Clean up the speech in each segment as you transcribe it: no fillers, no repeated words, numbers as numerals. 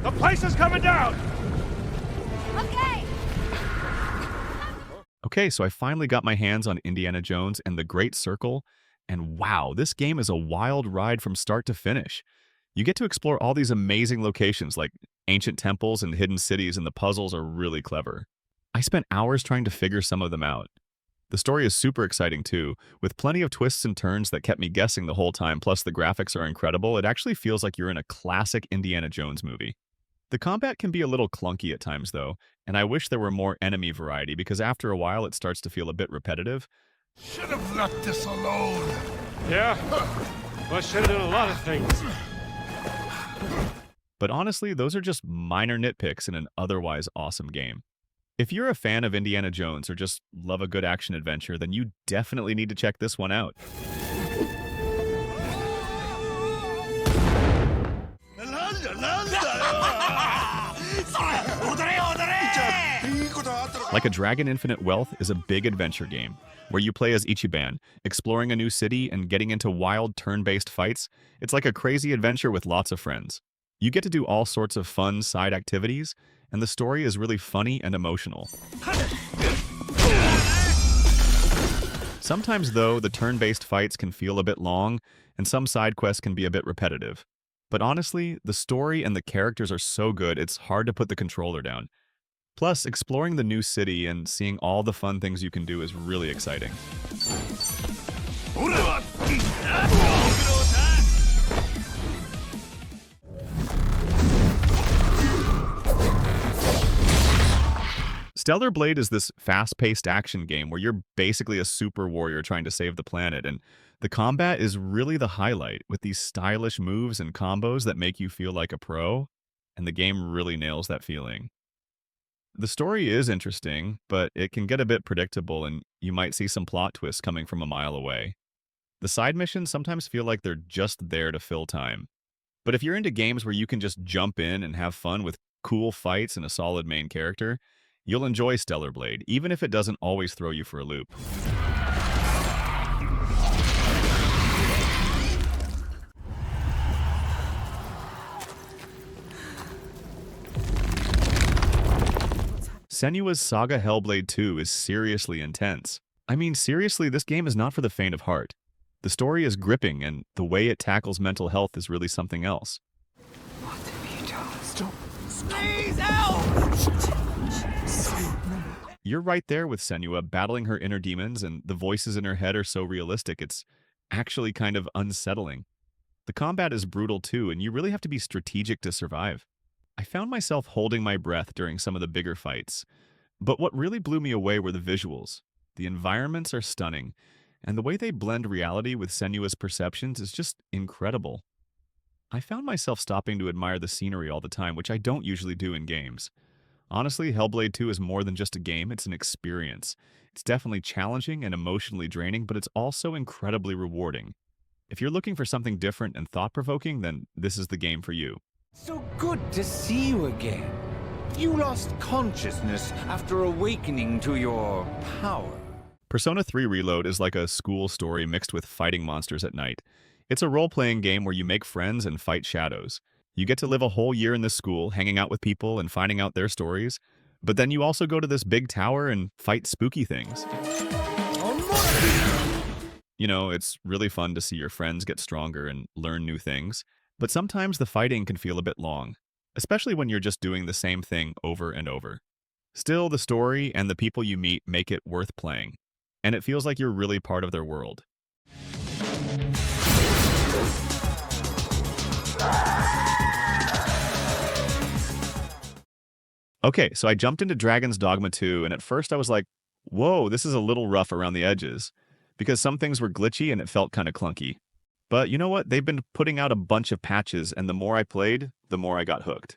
The place is coming down! Okay! Okay, so I finally got my hands on Indiana Jones and the Great Circle, and wow, this game is a wild ride from start to finish. You get to explore all these amazing locations like ancient temples and hidden cities, and the puzzles are really clever. I spent hours trying to figure some of them out. The story is super exciting too, with plenty of twists and turns that kept me guessing the whole time, plus the graphics are incredible. It actually feels like you're in a classic Indiana Jones movie. The combat can be a little clunky at times though, and I wish there were more enemy variety because after a while it starts to feel a bit repetitive. Should have left this alone. Yeah? Well, should have done a lot of things. But honestly, those are just minor nitpicks in an otherwise awesome game. If you're a fan of Indiana Jones or just love a good action adventure, then you definitely need to check this one out. Like a Dragon Infinite Wealth is a big adventure game, where you play as Ichiban, exploring a new city and getting into wild turn-based fights. It's like a crazy adventure with lots of friends. You get to do all sorts of fun side activities, and the story is really funny and emotional. Sometimes, though, the turn-based fights can feel a bit long, and some side quests can be a bit repetitive. But honestly, the story and the characters are so good, it's hard to put the controller down. Plus, exploring the new city and seeing all the fun things you can do is really exciting. Stellar Blade is this fast-paced action game where you're basically a super warrior trying to save the planet, and the combat is really the highlight, with these stylish moves and combos that make you feel like a pro, and the game really nails that feeling. The story is interesting, but it can get a bit predictable and you might see some plot twists coming from a mile away. The side missions sometimes feel like they're just there to fill time. But if you're into games where you can just jump in and have fun with cool fights and a solid main character, you'll enjoy Stellar Blade, even if it doesn't always throw you for a loop. Senua's Saga Hellblade 2 is seriously intense. I mean, seriously, this game is not for the faint of heart. The story is gripping, and the way it tackles mental health is really something else. What have you done? Stop. Please help! You're right there with Senua, battling her inner demons, and the voices in her head are so realistic, it's actually kind of unsettling. The combat is brutal too, and you really have to be strategic to survive. I found myself holding my breath during some of the bigger fights, but what really blew me away were the visuals. The environments are stunning, and the way they blend reality with Senua's perceptions is just incredible. I found myself stopping to admire the scenery all the time, which I don't usually do in games. Honestly, Hellblade 2 is more than just a game, it's an experience. It's definitely challenging and emotionally draining, but it's also incredibly rewarding. If you're looking for something different and thought-provoking, then this is the game for you. So good to see you again. You lost consciousness after awakening to your power. Persona 3 Reload is like a school story mixed with fighting monsters at night. It's a role-playing game where you make friends and fight shadows. You get to live a whole year in this school, hanging out with people and finding out their stories. But then you also go to this big tower and fight spooky things. You know, it's really fun to see your friends get stronger and learn new things. But sometimes the fighting can feel a bit long, especially when you're just doing the same thing over and over. Still, the story and the people you meet make it worth playing, and it feels like you're really part of their world. Okay, so I jumped into Dragon's Dogma 2, and at first I was like, whoa, this is a little rough around the edges, because some things were glitchy and it felt kind of clunky. But you know what? They've been putting out a bunch of patches, and the more I played, the more I got hooked.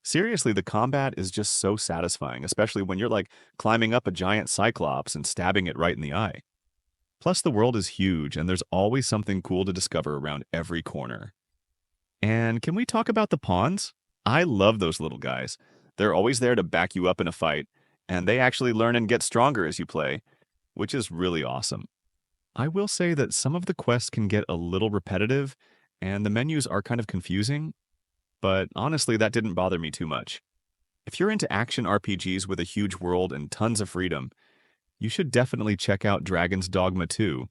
Seriously, the combat is just so satisfying, especially when you're like climbing up a giant cyclops and stabbing it right in the eye. Plus, the world is huge, and there's always something cool to discover around every corner. And can we talk about the pawns? I love those little guys. They're always there to back you up in a fight, and they actually learn and get stronger as you play, which is really awesome. I will say that some of the quests can get a little repetitive, and the menus are kind of confusing, but honestly, that didn't bother me too much. If you're into action RPGs with a huge world and tons of freedom, you should definitely check out Dragon's Dogma 2.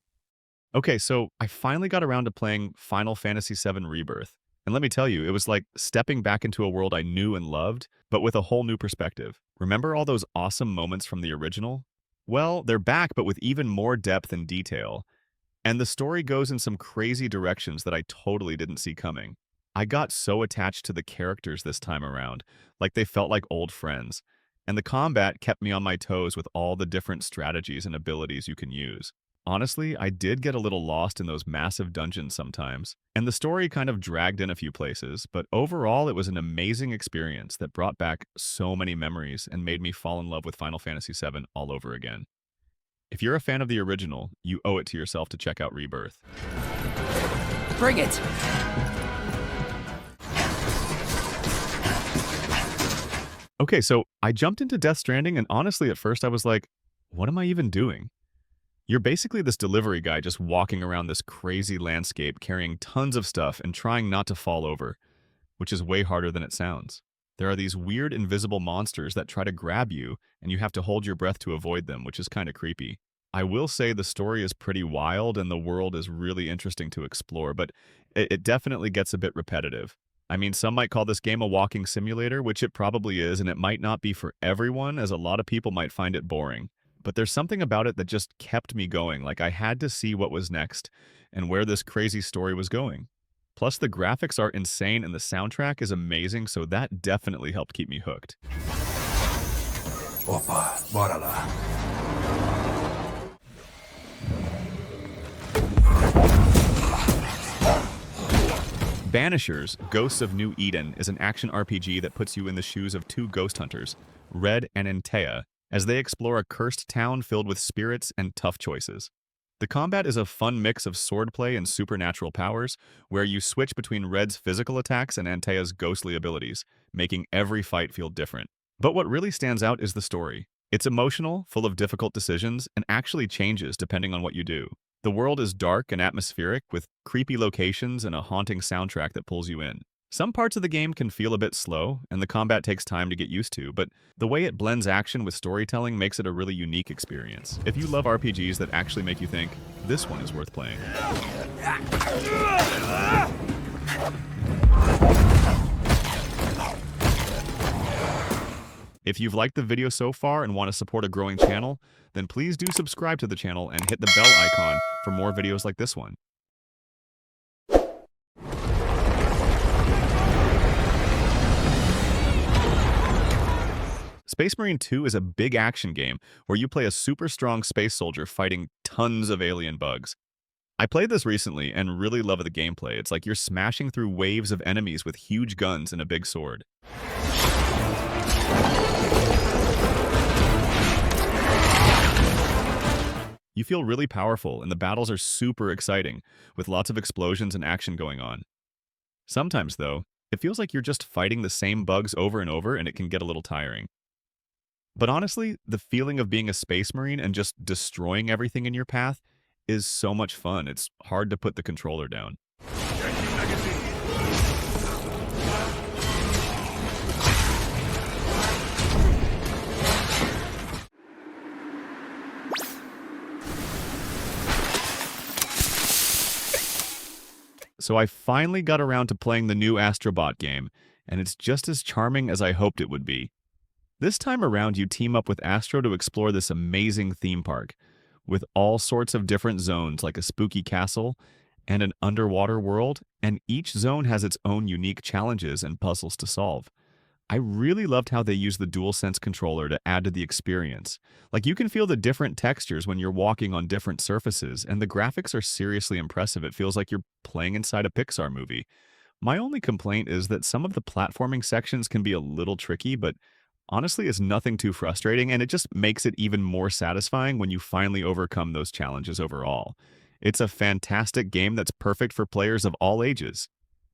Okay, so I finally got around to playing Final Fantasy VII Rebirth. And let me tell you, it was like stepping back into a world I knew and loved, but with a whole new perspective. Remember all those awesome moments from the original? Well, they're back, but with even more depth and detail. And the story goes in some crazy directions that I totally didn't see coming. I got so attached to the characters this time around, like they felt like old friends. And the combat kept me on my toes with all the different strategies and abilities you can use. Honestly, I did get a little lost in those massive dungeons sometimes, and the story kind of dragged in a few places, but overall it was an amazing experience that brought back so many memories and made me fall in love with Final Fantasy VII all over again. If you're a fan of the original, you owe it to yourself to check out Rebirth. Bring it! Okay, so I jumped into Death Stranding, and honestly at first I was like, what am I even doing? You're basically this delivery guy just walking around this crazy landscape carrying tons of stuff and trying not to fall over, which is way harder than it sounds. There are these weird invisible monsters that try to grab you, and you have to hold your breath to avoid them, which is kind of creepy. I will say the story is pretty wild and the world is really interesting to explore, but it definitely gets a bit repetitive. I mean, some might call this game a walking simulator, which it probably is, and it might not be for everyone, as a lot of people might find it boring. But there's something about it that just kept me going, like I had to see what was next and where this crazy story was going. Plus, the graphics are insane and the soundtrack is amazing, so that definitely helped keep me hooked. Opa, bora lá. Banishers, Ghosts of New Eden is an action RPG that puts you in the shoes of two ghost hunters, Red and Antea, as they explore a cursed town filled with spirits and tough choices. The combat is a fun mix of swordplay and supernatural powers, where you switch between Red's physical attacks and Antea's ghostly abilities, making every fight feel different. But what really stands out is the story. It's emotional, full of difficult decisions, and actually changes depending on what you do. The world is dark and atmospheric, with creepy locations and a haunting soundtrack that pulls you in. Some parts of the game can feel a bit slow, and the combat takes time to get used to, but the way it blends action with storytelling makes it a really unique experience. If you love RPGs that actually make you think, this one is worth playing. If you've liked the video so far and want to support a growing channel, then please do subscribe to the channel and hit the bell icon for more videos like this one. Space Marine 2 is a big action game where you play a super strong space soldier fighting tons of alien bugs. I played this recently and really love the gameplay. It's like you're smashing through waves of enemies with huge guns and a big sword. You feel really powerful, and the battles are super exciting, with lots of explosions and action going on. Sometimes, though, it feels like you're just fighting the same bugs over and over, and it can get a little tiring. But honestly, the feeling of being a Space Marine and just destroying everything in your path is so much fun. It's hard to put the controller down. So I finally got around to playing the new Astro Bot game, and it's just as charming as I hoped it would be. This time around, you team up with Astro to explore this amazing theme park, with all sorts of different zones like a spooky castle and an underwater world, and each zone has its own unique challenges and puzzles to solve. I really loved how they used the DualSense controller to add to the experience. Like, you can feel the different textures when you're walking on different surfaces, and the graphics are seriously impressive. It feels like you're playing inside a Pixar movie. My only complaint is that some of the platforming sections can be a little tricky, but honestly, it's nothing too frustrating, and it just makes it even more satisfying when you finally overcome those challenges overall. It's a fantastic game that's perfect for players of all ages.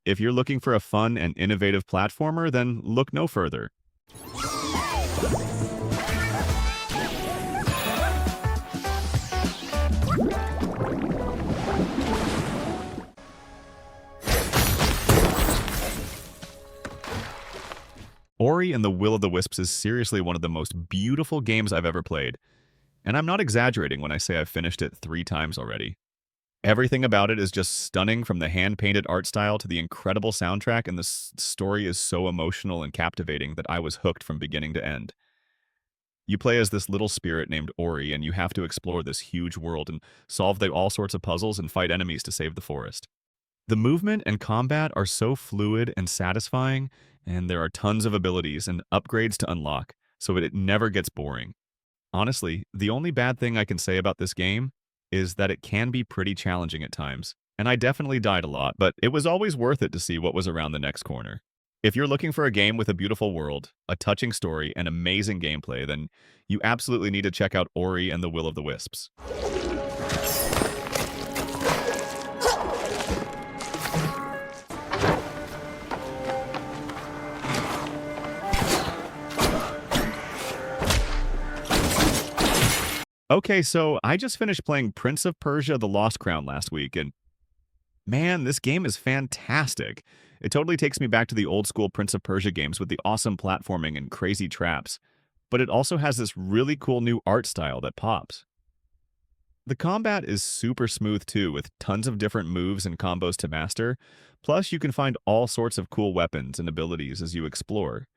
If you're looking for a fun and innovative platformer, then look no further. Ori and The Will of the Wisps is seriously one of the most beautiful games I've ever played, and I'm not exaggerating when I say I've finished it 3 times already. Everything about it is just stunning, from the hand-painted art style to the incredible soundtrack, and the story is so emotional and captivating that I was hooked from beginning to end. You play as this little spirit named Ori, and you have to explore this huge world and solve all sorts of puzzles and fight enemies to save the forest. The movement and combat are so fluid and satisfying, and there are tons of abilities and upgrades to unlock, so it never gets boring. Honestly, the only bad thing I can say about this game is that it can be pretty challenging at times, and I definitely died a lot, but it was always worth it to see what was around the next corner. If you're looking for a game with a beautiful world, a touching story, and amazing gameplay, then you absolutely need to check out Ori and the Will of the Wisps. Okay, so I just finished playing Prince of Persia: The Lost Crown last week, and man, this game is fantastic. It totally takes me back to the old school Prince of Persia games with the awesome platforming and crazy traps, but it also has this really cool new art style that pops. The combat is super smooth too, with tons of different moves and combos to master, plus you can find all sorts of cool weapons and abilities as you explore.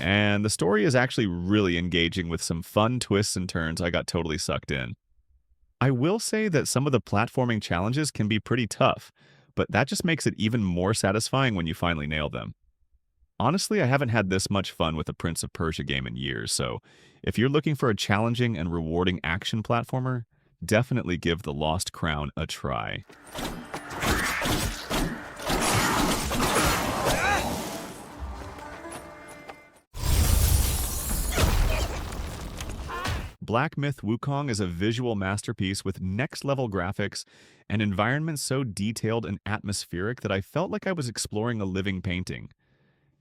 And the story is actually really engaging with some fun twists and turns. I got totally sucked in. I will say that some of the platforming challenges can be pretty tough, but that just makes it even more satisfying when you finally nail them. Honestly, I haven't had this much fun with a Prince of Persia game in years, so if you're looking for a challenging and rewarding action platformer, definitely give The Lost Crown a try. Black Myth: Wukong is a visual masterpiece with next-level graphics and environments so detailed and atmospheric that I felt like I was exploring a living painting.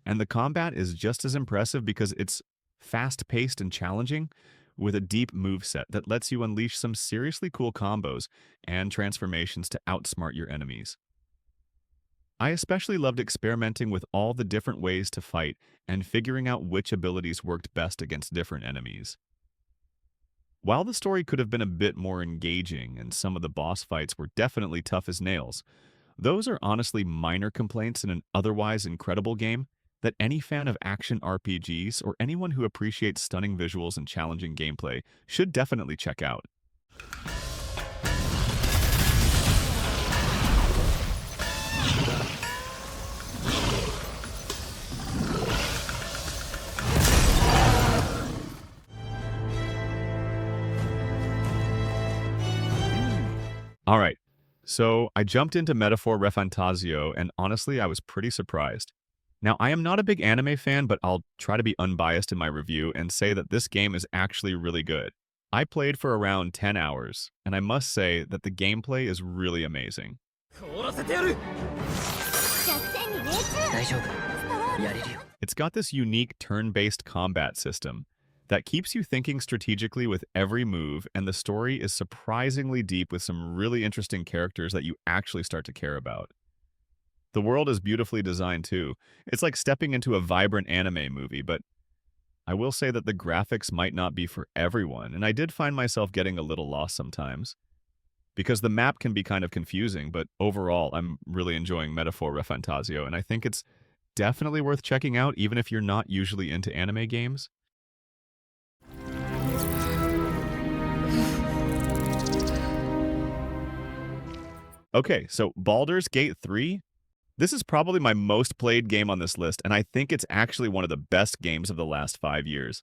And the combat is just as impressive because it's fast-paced and challenging, with a deep moveset that lets you unleash some seriously cool combos and transformations to outsmart your enemies. I especially loved experimenting with all the different ways to fight and figuring out which abilities worked best against different enemies. While the story could have been a bit more engaging and some of the boss fights were definitely tough as nails, those are honestly minor complaints in an otherwise incredible game that any fan of action RPGs or anyone who appreciates stunning visuals and challenging gameplay should definitely check out. Alright, so I jumped into Metaphor Refantazio, and honestly, I was pretty surprised. Now, I am not a big anime fan, but I'll try to be unbiased in my review and say that this game is actually really good. I played for around 10 hours, and I must say that the gameplay is really amazing. It's got this unique turn-based combat system that keeps you thinking strategically with every move, and the story is surprisingly deep with some really interesting characters that you actually start to care about. The world is beautifully designed too. It's like stepping into a vibrant anime movie, but I will say that the graphics might not be for everyone, and I did find myself getting a little lost sometimes, because the map can be kind of confusing, but overall, I'm really enjoying Metaphor Refantazio, and I think it's definitely worth checking out even if you're not usually into anime games. Okay, so Baldur's Gate 3? This is probably my most played game on this list, and I think it's actually one of the best games of the last 5 years.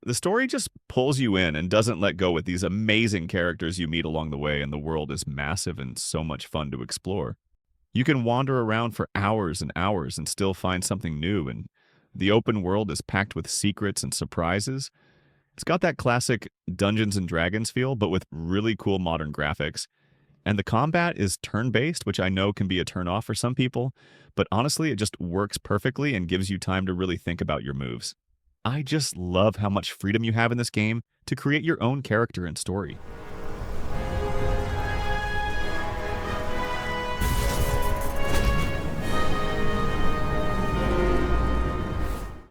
The story just pulls you in and doesn't let go with these amazing characters you meet along the way, and the world is massive and so much fun to explore. You can wander around for hours and hours and still find something new, and the open world is packed with secrets and surprises. It's got that classic Dungeons & Dragons feel, but with really cool modern graphics. And the combat is turn-based, which I know can be a turn-off for some people, but honestly, it just works perfectly and gives you time to really think about your moves. I just love how much freedom you have in this game to create your own character and story.